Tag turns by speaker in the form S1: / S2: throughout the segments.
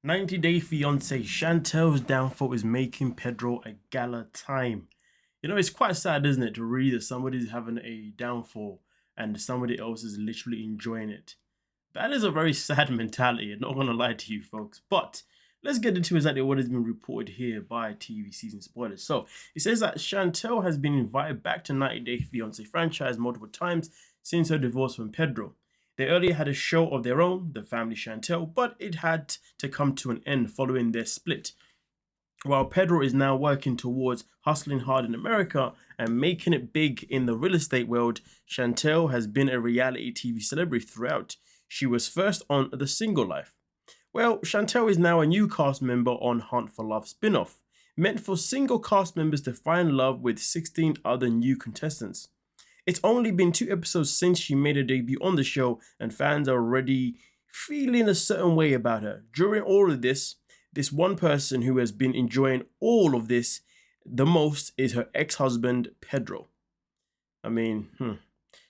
S1: 90-Day Fiancé Chantel's downfall is making Pedro a gala time. You know, it's quite sad, isn't it, to read that somebody's having a downfall and somebody else is literally enjoying it. That is a very sad mentality, I'm not going to lie to you folks. But let's get into exactly what has been reported here by TV season spoilers. So, it says that Chantel has been invited back to 90-Day Fiancé franchise multiple times since her divorce from Pedro. They earlier had a show of their own, The Family Chantel, but it had to come to an end following their split. While Pedro is now working towards hustling hard in America and making it big in the real estate world, Chantel has been a reality TV celebrity throughout. She was first on The Single Life. Well, Chantel is now a new cast member on Hunt for Love spin-off, meant for single cast members to find love with 16 other new contestants. It's only been 2 episodes since she made her debut on the show, and fans are already feeling a certain way about her. During all of this one person who has been enjoying all of this the most is her ex-husband, Pedro. I mean,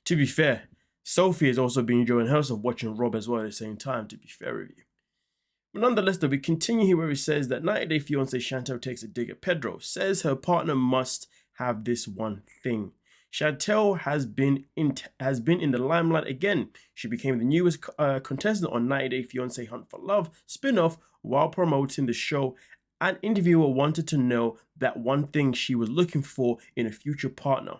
S1: to be fair, Sophie has also been enjoying herself watching Rob as well at the same time, to be fair with you. But nonetheless, though, we continue here where it says that 90-Day Fiancé Chantel takes a dig at Pedro, says her partner must have this one thing. Chantel has been in the limelight again. She became the newest contestant on 90-Day Fiancé Hunt for Love spin-off while promoting the show. An interviewer wanted to know that one thing she was looking for in a future partner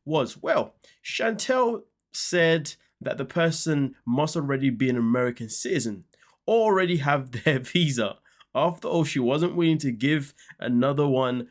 S1: was, well, Chantel said that the person must already be an American citizen, already have their visa. After all, she wasn't willing to give anyone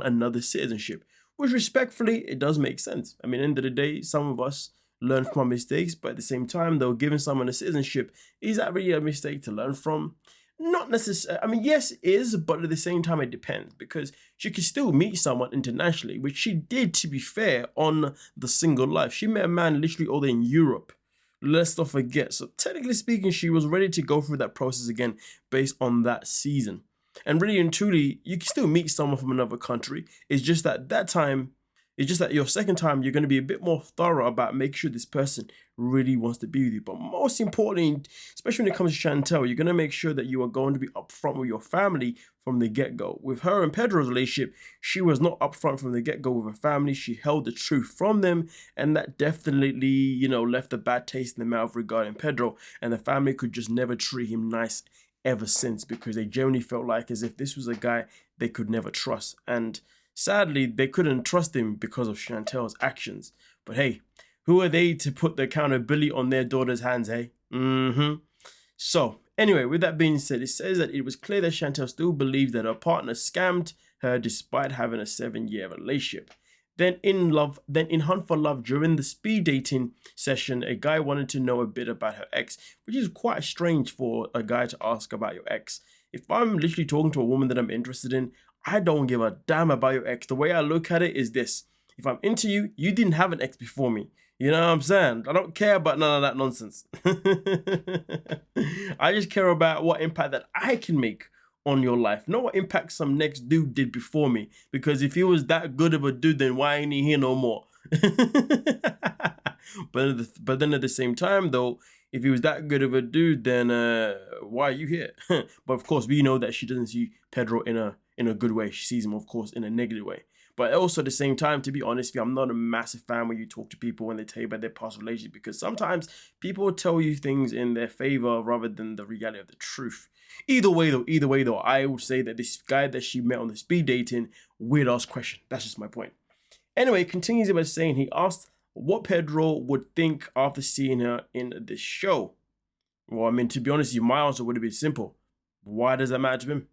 S1: another citizenship. Which respectfully, it does make sense. I mean, at the end of the day, some of us learn from our mistakes, but at the same time, though, giving someone a citizenship, is that really a mistake to learn from? Not necessarily. I mean, yes, it is, but at the same time, it depends, because she could still meet someone internationally, which she did, to be fair, on The Single Life. She met a man literally all in Europe. Let's not forget. So technically speaking, she was ready to go through that process again based on that season. And really and truly, you can still meet someone from another country. It's just that your second time, you're going to be a bit more thorough about making sure this person really wants to be with you. But most importantly, especially when it comes to Chantel, you're going to make sure that you are going to be upfront with your family from the get-go. With her and Pedro's relationship, she was not upfront from the get-go with her family. She held the truth from them, and that definitely, left a bad taste in the mouth regarding Pedro, and the family could just never treat him nice ever since, because they generally felt like as if this was a guy they could never trust. And sadly, they couldn't trust him because of Chantel's actions. But hey, who are they to put the accountability on their daughter's hands, hey? So, anyway, with that being said, it says that it was clear that Chantel still believes that her partner scammed her despite having a 7-year relationship. Then in Hunt for Love, during the speed dating session, a guy wanted to know a bit about her ex, which is quite strange for a guy to ask about your ex. If I'm literally talking to a woman that I'm interested in, I don't give a damn about your ex. The way I look at it is this: if I'm into you, you didn't have an ex before me. You know what I'm saying? I don't care about none of that nonsense. I just care about what impact that I can make on your life, not what impact some next dude did before me. Because if he was that good of a dude, then why ain't he here no more? But then at the same time, though, if he was that good of a dude, then why are you here? But of course, we know that she doesn't see Pedro in a good way. She sees him, of course, in a negative way. But also at the same time, to be honest with you, I'm not a massive fan when you talk to people when they tell you about their past relationship, because sometimes people tell you things in their favor rather than the reality of the truth. Either way though, I would say that this guy that she met on the speed dating, weird ass question. That's just my point. Anyway, it continues by saying he asked what Pedro would think after seeing her in this show. Well, I mean, to be honest with you, my answer would have been simple. Why does that matter to him?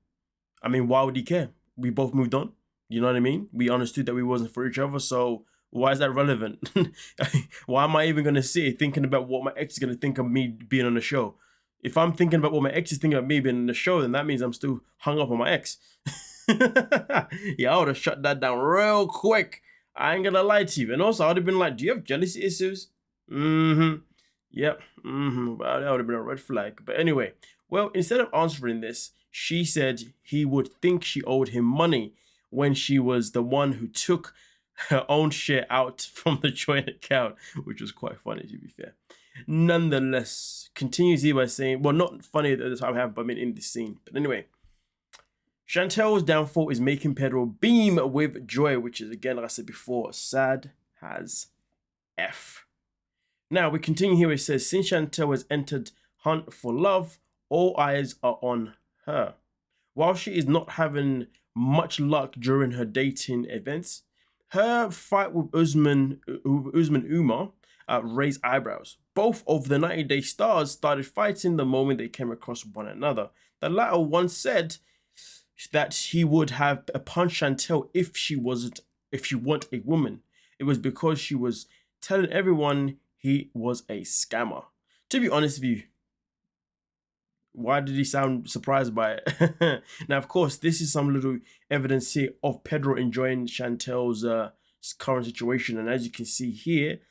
S1: I mean, why would he care? We both moved on. You know what I mean? We understood that we wasn't for each other, so why is that relevant? Why am I even going to sit here thinking about what my ex is going to think of me being on the show? If I'm thinking about what my ex is thinking about me being on the show, then that means I'm still hung up on my ex. Yeah, I would have shut that down real quick. I ain't gonna lie to you. And also, I would have been like, do you have jealousy issues? Yep. Well, that would have been a red flag. But anyway, well, instead of answering this, she said he would think she owed him money when she was the one who took her own share out from the joint account, which was quite funny, to be fair. Nonetheless, continues here by saying, well, not funny at the time, but I mean in this scene. But anyway, Chantel's downfall is making Pedro beam with joy, which is, again, like I said before, sad as F. Now, we continue here. It says, since Chantel has entered hunt for love, all eyes are on her. While she is not having much luck during her dating events, her fight with Usman Umar raised eyebrows. Both of the 90-Day Stars started fighting the moment they came across one another. The latter once said that he would have punched Chantel if she weren't a woman. It was because she was telling everyone he was a scammer. To be honest with you, why did he sound surprised by it? Now, of course, this is some little evidence here of Pedro enjoying Chantel's current situation. And as you can see here,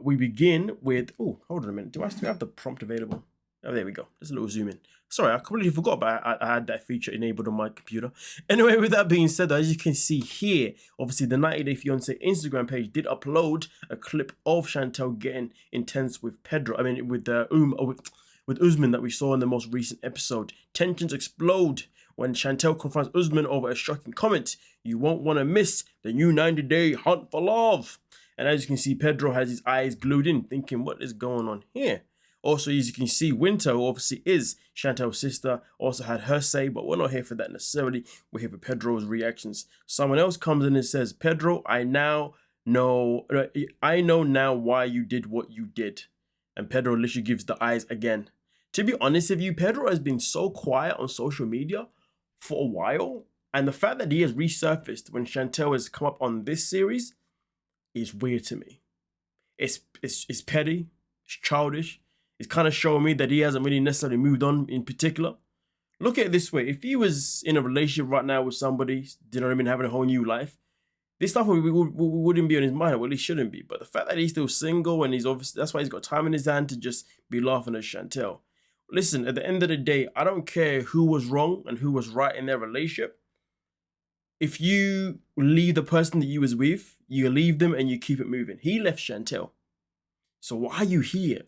S1: we begin with, oh, hold on a minute. Do I still have the prompt available? Oh, there we go. There's a little zoom in. Sorry, I completely forgot, but I had that feature enabled on my computer. Anyway, with that being said, as you can see here, obviously the 90-Day Fiancé Instagram page did upload a clip of Chantel getting intense with Pedro. I mean, with Usman that we saw in the most recent episode. Tensions explode when Chantel confronts Usman over a shocking comment. You won't want to miss the new 90-day hunt for love. And as you can see, Pedro has his eyes glued in, thinking, what is going on here? Also, as you can see, Winter, who obviously is Chantel's sister, also had her say, but we're not here for that necessarily. We're here for Pedro's reactions. Someone else comes in and says, Pedro, I know now why you did what you did. And Pedro literally gives the eyes again. To be honest with you, Pedro has been so quiet on social media for a while. And the fact that he has resurfaced when Chantel has come up on this series is weird to me. It's petty, it's childish. It's kind of showing me that he hasn't really necessarily moved on in particular. Look at it this way. If he was in a relationship right now with somebody, you know what I mean, having a whole new life, this stuff wouldn't be on his mind. Well, he shouldn't be. But the fact that he's still single and he's obviously, that's why he's got time in his hand to just be laughing at Chantel. Listen, at the end of the day, I don't care who was wrong and who was right in their relationship. If you leave the person that you was with, you leave them and you keep it moving. He left Chantel. So why are you here?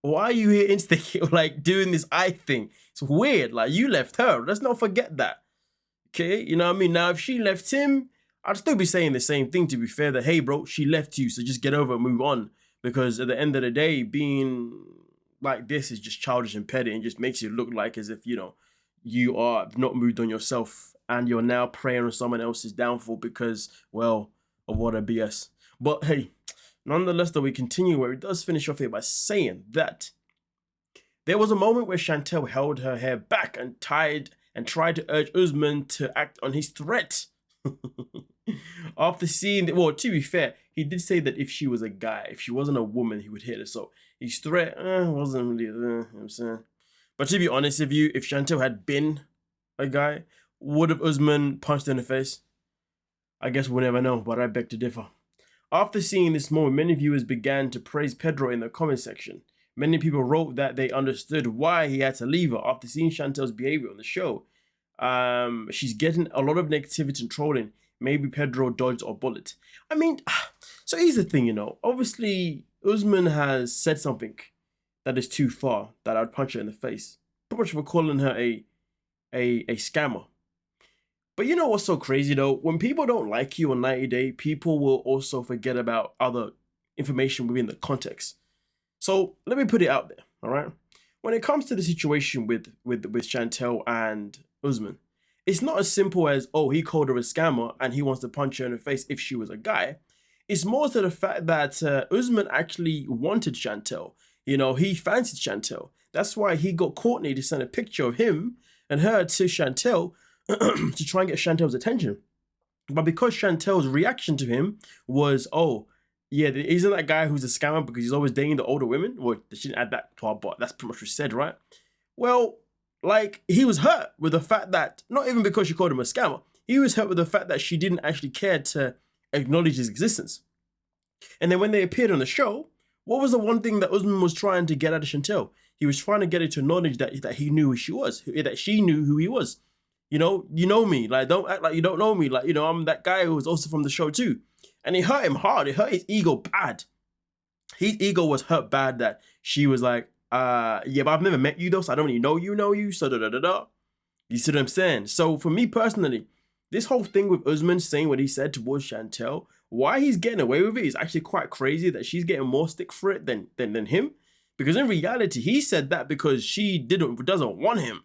S1: Why are you here instantly, like, doing this eye thing? It's weird. Like, you left her. Let's not forget that. Okay? You know what I mean? Now, if she left him, I'd still be saying the same thing, to be fair, that, hey, bro, she left you, so just get over and move on. Because at the end of the day, being like this is just childish and petty and just makes you look like as if, you know, you are not moved on yourself and you're now preying on someone else's downfall because, well, of what a BS. But, hey, nonetheless, though, we continue where it does finish off here by saying that there was a moment where Chantel held her hair back and tried to urge Usman to act on his threat. After seeing, well, to be fair, he did say that if she was a guy, if she wasn't a woman, he would hit her. So his threat wasn't really, you know what I'm saying. But to be honest with you, if Chantel had been a guy, would have Usman punched her in the face? I guess we'll never know, but I beg to differ. After seeing this moment, many viewers began to praise Pedro in the comment section. Many people wrote that they understood why he had to leave her after seeing Chantel's behavior on the show. She's getting a lot of negativity and trolling. Maybe Pedro dodged a bullet. I mean, so here's the thing, you know. Obviously, Usman has said something that is too far that I'd punch her in the face. Pretty much for calling her a scammer. But you know what's so crazy though? When people don't like you on 90 Day, people will also forget about other information within the context. So let me put it out there, all right? When it comes to the situation with Chantel and Usman, it's not as simple as, oh, he called her a scammer and he wants to punch her in the face if she was a guy. It's more to the fact that Usman actually wanted Chantel. You know, he fancied Chantel. That's why he got Courtney to send a picture of him and her to Chantel to try and get Chantel's attention. But because Chantel's reaction to him was, oh, yeah, isn't that guy who's a scammer because he's always dating the older women? Well, she didn't add that to our bot. That's pretty much what she said, right? Well, like, he was hurt with the fact that, not even because she called him a scammer, he was hurt with the fact that she didn't actually care to acknowledge his existence. And then when they appeared on the show, what was the one thing that Usman was trying to get out of Chantel? He was trying to get her to acknowledge that he knew who she was, that she knew who he was. You know me, like, don't act like you don't know me. Like, you know, I'm that guy who was also from the show too. And it hurt him hard. It hurt his ego bad. his ego was hurt bad that she was like, yeah, but I've never met you though, so I don't really know you, so da. You see what I'm saying? So for me personally, this whole thing with Usman saying what he said towards Chantel, why he's getting away with it is actually quite crazy that she's getting more stick for it than him. Because in reality, he said that because she doesn't want him.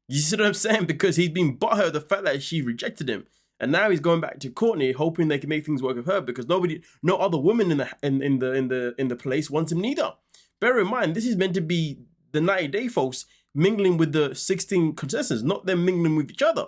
S1: You see what I'm saying? Because he's been butthurt the fact that she rejected him. And now he's going back to Courtney, hoping they can make things work with her because no other woman in the place wants him neither. Bear in mind, this is meant to be the 90 Day folks mingling with the 16 contestants, not them mingling with each other.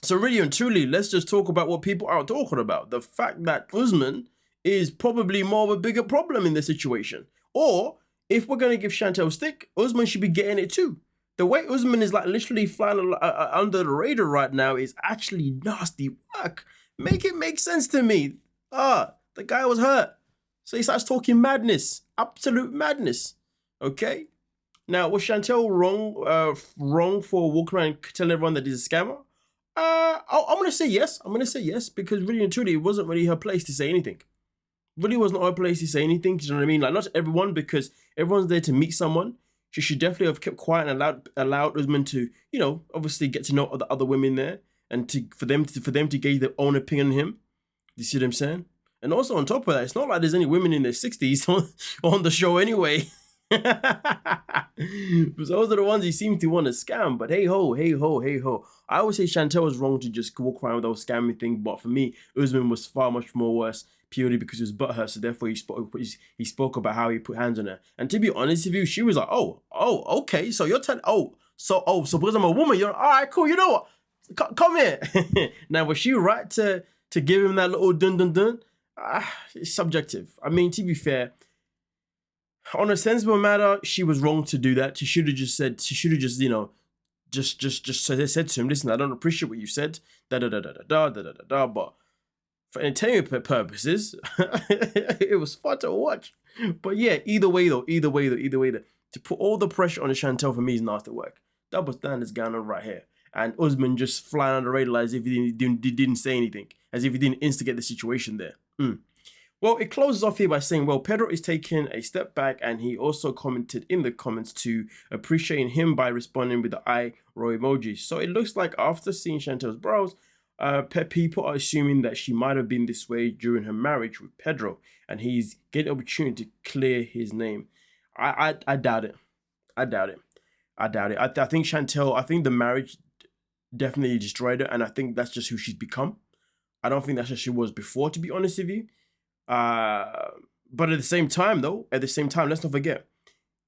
S1: So really and truly, let's just talk about what people aren't talking about. The fact that Usman is probably more of a bigger problem in the situation. Or, if we're going to give Chantel a stick, Usman should be getting it too. The way Usman is like literally flying under the radar right now is actually nasty work. Make it make sense to me. The guy was hurt. So he starts talking madness. Absolute madness. Okay? Now, was Chantel wrong for walking around telling everyone that he's a scammer? I'm gonna say yes. I'm gonna say yes because really and truly, it wasn't really her place to say anything. Really was not her place to say anything. Do you know what I mean? Like not everyone, because everyone's there to meet someone. She should definitely have kept quiet and allowed Usman to, obviously get to know the other women there and for them to gauge their own opinion on him. You see what I'm saying? And also on top of that, it's not like there's any women in their 60s on the show anyway. Because those are the ones he seems to want to scam. But hey ho. I always say Chantel was wrong to just walk around with those scamming thing. But for me, Usman was far much more worse purely because he was butthurt. So therefore he spoke about how he put hands on her. And to be honest with you, she was like, oh, okay. So you're telling, so because I'm a woman, you're all right, cool. You know what? Come here. Now was she right to give him that little dun? It's subjective. I mean, to be fair, on a sensible matter, she was wrong to do that. She should have just said, just said to him, listen, I don't appreciate what you said, But for entertainment purposes, it was fun to watch. But yeah, either way though, to put all the pressure on Chantel for me is nasty work. Double standards going on right here. And Usman just flying under the radar as if he didn't say anything, as if he didn't instigate the situation there. Well, it closes off here by saying, well, Pedro is taking a step back, and he also commented in the comments to appreciating him by responding with the eye roll emoji. So it looks like after seeing Chantel's brows, people are assuming that she might have been this way during her marriage with Pedro, and he's getting the opportunity to clear his name. I doubt it. I think Chantel, I think the marriage definitely destroyed her, and I think that's just who she's become. I don't think that's what she was before, to be honest with you. But at the same time, let's not forget,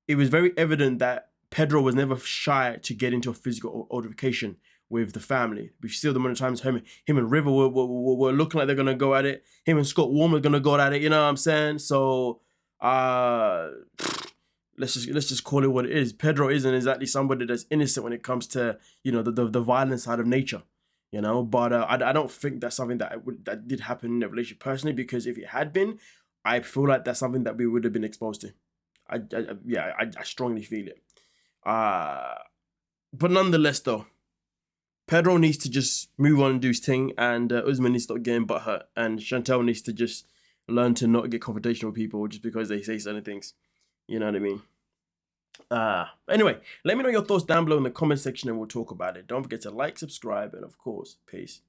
S1: it was very evident that Pedro was never shy to get into a physical altercation with the family. We see the amount of times him and River were looking like they're gonna go at it. Him and Scott Warren were gonna go at it. You know what I'm saying? So, let's just call it what it is. Pedro isn't exactly somebody that's innocent when it comes to the violent side of nature. But I don't think that's something that did happen in a relationship personally, because if it had been, I feel like that's something that we would have been exposed to. I strongly feel it. But nonetheless, though, Pedro needs to just move on and do his thing, and Usman needs to stop getting butthurt, and Chantel needs to just learn to not get confrontational with people just because they say certain things. You know what I mean? Anyway, let me know your thoughts down below in the comment section and we'll talk about it. Don't forget to like, subscribe, and of course, peace.